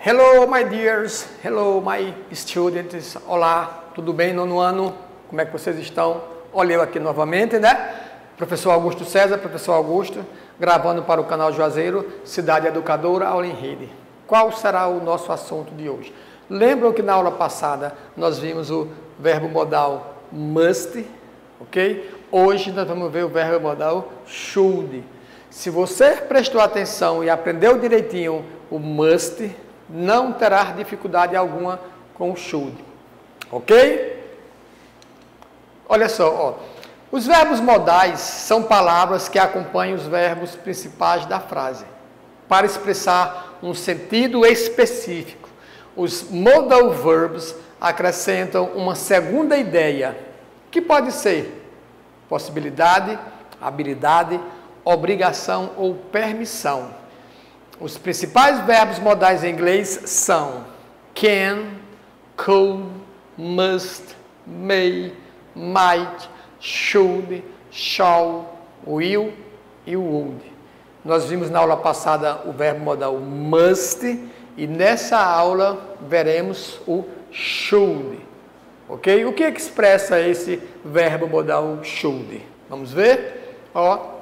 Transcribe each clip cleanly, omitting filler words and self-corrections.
Hello, my dears. Hello, my students. Olá, tudo bem, nono ano? Como é que vocês estão? Olha eu aqui novamente, né? Professor Augusto César, professor Augusto, gravando para o canal Juazeiro, Cidade Educadora, aula em rede. Qual será o nosso assunto de hoje? Lembram que na aula passada nós vimos o verbo modal must, ok? Hoje nós vamos ver o verbo modal should. Se você prestou atenção e aprendeu direitinho o must, não terá dificuldade alguma com o should, ok? Olha só, ó. Os verbos modais são palavras que acompanham os verbos principais da frase, para expressar um sentido específico. Os modal verbs acrescentam uma segunda ideia, que pode ser possibilidade, habilidade, obrigação ou permissão. Os principais verbos modais em inglês são can, could, must, may, might, should, shall, will e would. Nós vimos na aula passada o verbo modal must e nessa aula veremos o should. Ok? O que é que expressa esse verbo modal should? Vamos ver? Ó,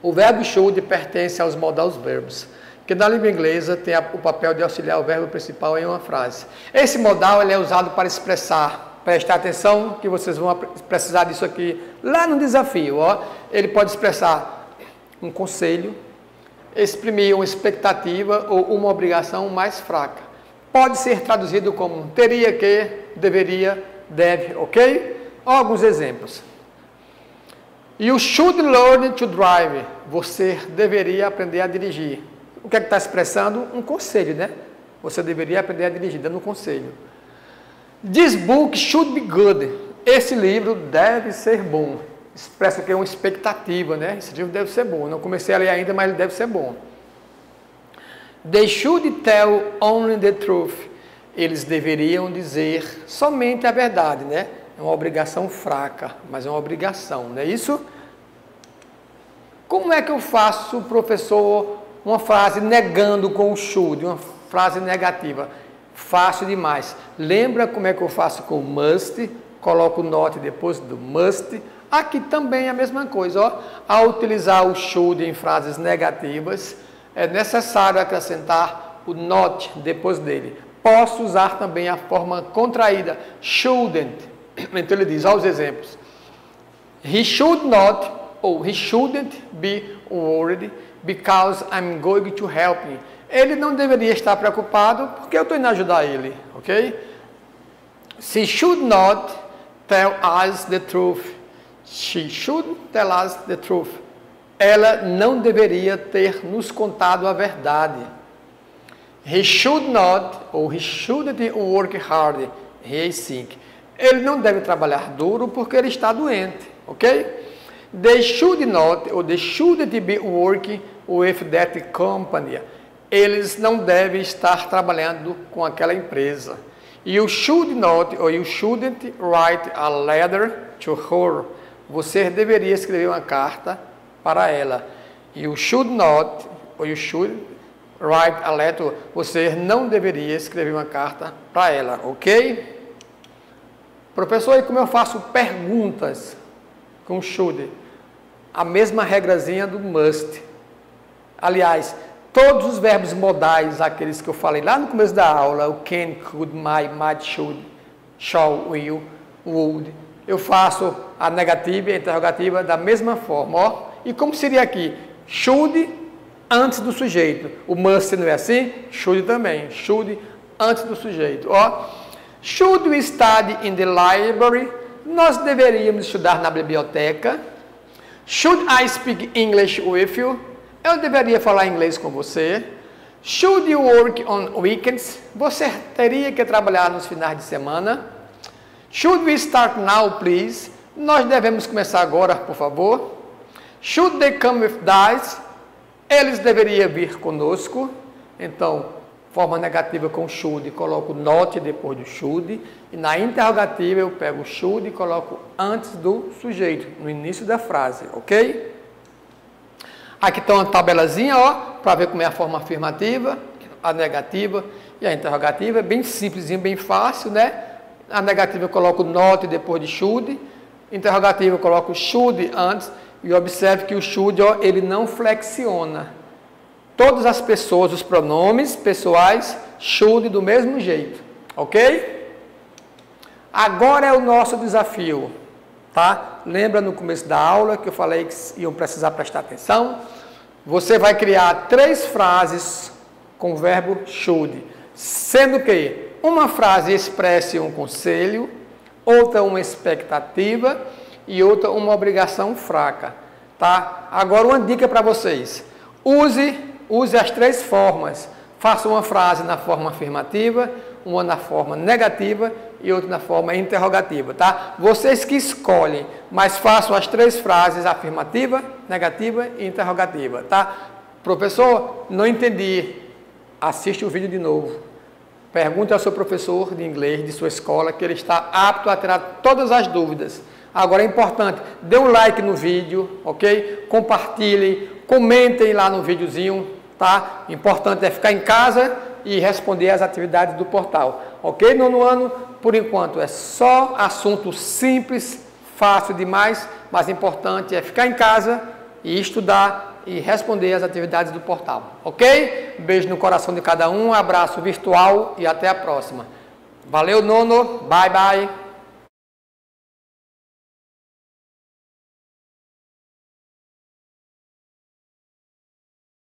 o verbo should pertence aos modal verbs, que na língua inglesa tem o papel de auxiliar o verbo principal em uma frase. Esse modal ele é usado para expressar, preste atenção que vocês vão precisar disso aqui lá no desafio. Ó. Ele pode expressar um conselho, exprimir uma expectativa ou uma obrigação mais fraca. Pode ser traduzido como teria que, deveria, deve, ok? Alguns exemplos. You should learn to drive. Você deveria aprender a dirigir. O que é que está expressando? Um conselho, né? Você deveria aprender a dirigir, dando um conselho. This book should be good. Esse livro deve ser bom. Expressa que é uma expectativa, né? Esse livro deve ser bom. Não comecei a ler ainda, mas ele deve ser bom. They should tell only the truth. Eles deveriam dizer somente a verdade, né? É uma obrigação fraca, mas é uma obrigação, não é isso? Como é que eu faço, professor, uma frase negando com o should, uma frase negativa? Fácil demais. Lembra como é que eu faço com must? Coloco o not depois do must. Aqui também é a mesma coisa, ó. Ao utilizar o should em frases negativas, é necessário acrescentar o not depois dele. Posso usar também a forma contraída, shouldn't. Então ele diz, olha os exemplos. He should not, ou he shouldn't be worried because I'm going to help him. Ele não deveria estar preocupado porque eu estou indo ajudar ele, ok? She should not tell us the truth. She should tell us the truth. Ela não deveria ter nos contado a verdade. He should not, ou he shouldn't work hard. He is sick. Ele não deve trabalhar duro porque ele está doente, ok? They should not, ou they shouldn't be working with that company. Eles não devem estar trabalhando com aquela empresa. You should not, ou you shouldn't write a letter to her. Você deveria escrever uma carta para ela. You should not, ou you should write a letter. Você não deveria escrever uma carta para ela, ok? Professor, e como eu faço perguntas com should? A mesma regrazinha do must. Aliás, todos os verbos modais, aqueles que eu falei lá no começo da aula, o can, could, might, should, shall, will, would, eu faço a negativa e a interrogativa da mesma forma. Ó. E como seria aqui? Should antes do sujeito. O must não é assim? Should também. Should antes do sujeito. Ó. Should we study in the library? Nós deveríamos estudar na biblioteca. Should I speak English with you? Eu deveria falar inglês com você. Should you work on weekends? Você teria que trabalhar nos finais de semana. Should we start now, please? Nós devemos começar agora, por favor. Should they come with us? Eles deveriam vir conosco. Então, forma negativa com should, coloco not depois do should. E na interrogativa eu pego should e coloco antes do sujeito, no início da frase, ok? Aqui está uma tabelazinha, ó, para ver como é a forma afirmativa. a negativa e a interrogativa. É bem simplesinho, bem fácil, né? A negativa eu coloco not depois de should. Interrogativa eu coloco should antes. E observe que o should, ó, ele não flexiona. Todas as pessoas, os pronomes pessoais, should do mesmo jeito. Ok? Agora é o nosso desafio. Tá? Lembra no começo da aula que eu falei que iam precisar prestar atenção? Você vai criar 3 frases com o verbo should, sendo que uma frase expresse um conselho, outra uma expectativa e outra uma obrigação fraca. Tá? Agora uma dica para vocês. Use as 3 formas. Faça uma frase na forma afirmativa, uma na forma negativa e outra na forma interrogativa, tá? Vocês que escolhem, mas façam as 3 frases afirmativa, negativa e interrogativa, tá? Professor, não entendi. Assiste o vídeo de novo. Pergunte ao seu professor de inglês de sua escola que ele está apto a tirar todas as dúvidas. Agora é importante, dê um like no vídeo, ok? Compartilhem, comentem lá no videozinho, tá? Importante é ficar em casa e responder às atividades do portal. Ok, nono ano? Por enquanto é só assunto simples, fácil demais, mas importante é ficar em casa e estudar e responder às atividades do portal. Ok? Beijo no coração de cada um, abraço virtual e até a próxima. Valeu, nono. Bye, bye.